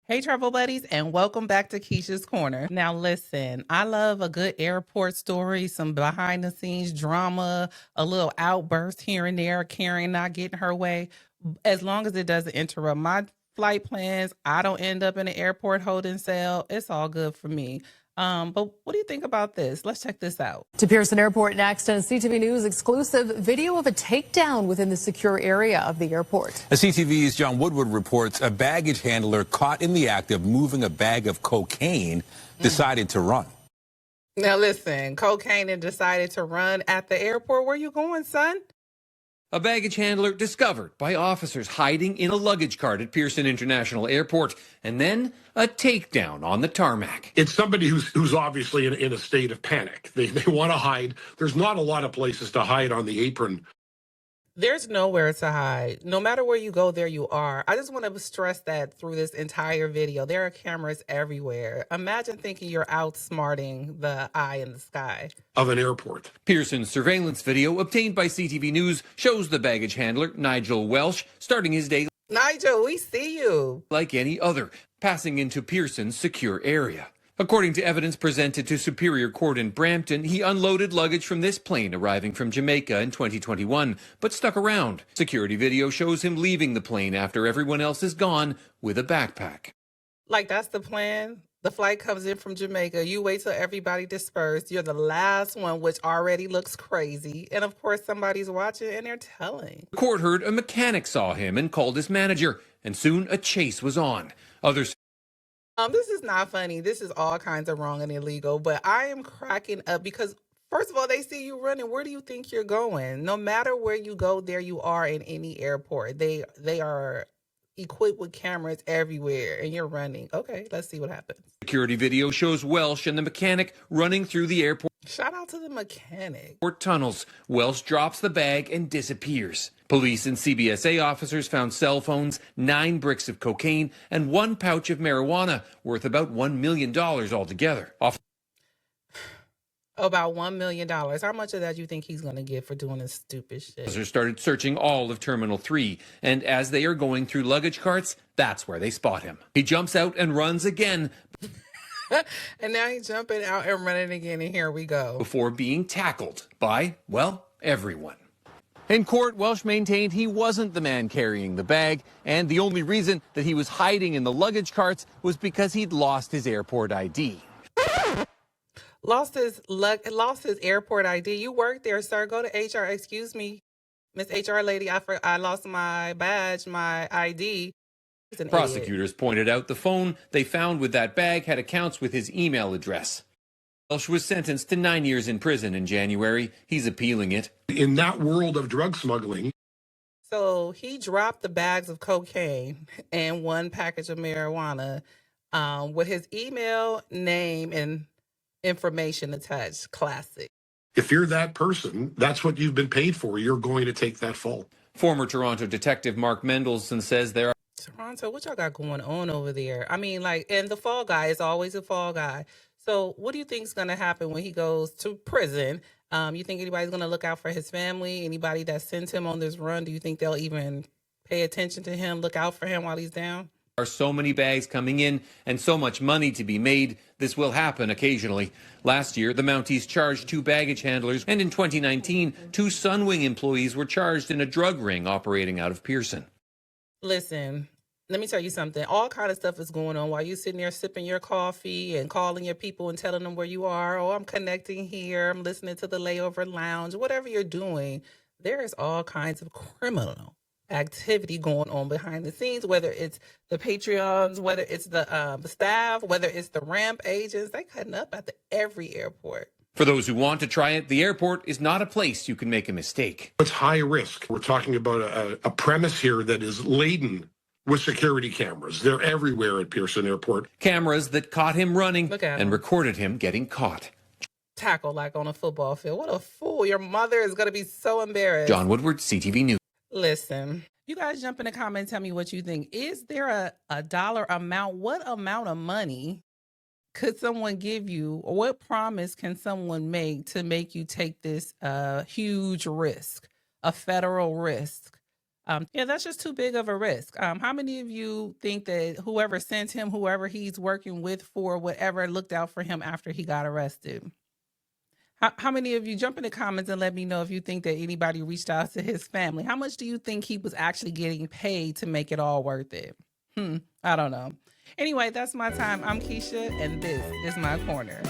Hey, travel buddies, and welcome back to Keisha's Corner. Now, listen, I love a good airport story, some behind the scenes drama, a little outburst here and there, Karen not getting her way. As long as it doesn't interrupt my flight plans, I don't end up in an airport holding cell. It's all good for me. But what do you think about this? Let's check this out. To Pearson Airport next, and CTV News exclusive video of a takedown within the secure area of the airport. CTV's John Woodward reports a baggage handler caught in the act of moving a bag of cocaine decided to run. Now listen, cocaine and decided to run at the airport. Where you going, son? A baggage handler discovered by officers hiding in a luggage cart at Pearson International Airport, and then a takedown on the tarmac. It's somebody who's obviously in a state of panic. They want to hide. There's not a lot of places to hide on the apron. There's nowhere to hide. No matter where you go, there you are. I just want to stress that through this entire video. There are cameras everywhere. Imagine thinking you're outsmarting the eye in the sky Of an airport. Pearson's surveillance video obtained by CTV News shows the baggage handler, Nigel Welsh, starting his day Nigel, we see you. like any other, passing into Pearson's secure area. According to evidence presented to Superior Court in Brampton, he unloaded luggage from this plane arriving from Jamaica in 2021, but stuck around. Security video shows him leaving the plane after everyone else is gone with a backpack. Like, that's the plan. The flight comes in from Jamaica. You wait till everybody dispersed. You're the last one, which already looks crazy. And of course, somebody's watching and they're telling. The court heard a mechanic saw him and called his manager, and soon a chase was on. Others This is not funny. This is all kinds of wrong and illegal, but I am cracking up because first of all, they see you running. Where do you think you're going? No matter where you go, there you are in any airport. They are equipped with cameras everywhere and you're running. Okay, let's see what happens. Security video shows Welsh and the mechanic running through the airport Shout out to the mechanic. tunnels. Welsh drops the bag and disappears. Police and CBSA officers found cell phones, 9 bricks of cocaine, and 1 pouch of marijuana worth about $1 million altogether. About $1 million. How much of that you think he's going to get for doing this stupid shit? Officers started searching all of Terminal 3, and as they are going through luggage carts, that's where they spot him. He jumps out and runs again And now he's jumping out and running again, and here we go. before being tackled by, well, everyone. In court, Welsh maintained he wasn't the man carrying the bag, and the only reason that he was hiding in the luggage carts was because he'd lost his airport ID. Lost his airport ID. You work there, sir. Go to HR. Excuse me, Miss HR lady. I lost my badge, my ID. He's an idiot. Prosecutors pointed out the phone they found with that bag had accounts with his email address. Welsh was sentenced to 9 years in prison in January. He's appealing it. In that world of drug smuggling. So he dropped the bags of cocaine and 1 package of marijuana with his email, name, and information attached. Classic. If you're that person, that's what you've been paid for. You're going to take that fault. Former Toronto detective Mark Mendelsohn says there are Toronto, what y'all got going on over there? I mean, like, and the fall guy is always a fall guy. So what do you think is going to happen when he goes to prison? You think anybody's going to look out for his family? Anybody that sends him on this run, do you think they'll even pay attention to him, look out for him while he's down? are so many bags coming in and so much money to be made, this will happen occasionally. Last year, the Mounties charged 2 baggage handlers, and in 2019, 2 Sunwing employees were charged in a drug ring operating out of Pearson. Listen, let me tell you something. All kind of stuff is going on while you're sitting there sipping your coffee and calling your people and telling them where you are. Oh, I'm connecting here. I'm listening to the layover lounge. Whatever you're doing, there is all kinds of criminal activity going on behind the scenes, whether it's the Patreons, whether it's the staff, whether it's the ramp agents. They cutting up at every airport. For those who want to try it, the airport is not a place you can make a mistake. It's high risk. We're talking about a premise here that is laden with security cameras. They're everywhere at Pearson Airport. Cameras that caught him running and him. recorded him getting caught. Tackle like on a football field. What a fool. Your mother is going to be so embarrassed. John Woodward, CTV News. Listen, you guys jump in the comments, tell me what you think. Is there a dollar amount? What amount of money could someone give you, or what promise can someone make to make you take this huge risk, a federal risk, Yeah, that's just too big of a risk. How many of you think that whoever sent him, whoever he's working with for whatever, looked out for him after he got arrested? How many of you jump in the comments and let me know if you think that anybody reached out to his family? How much do you think he was actually getting paid to make it all worth it? I don't know. Anyway, that's my time. I'm Keisha, and this is my corner.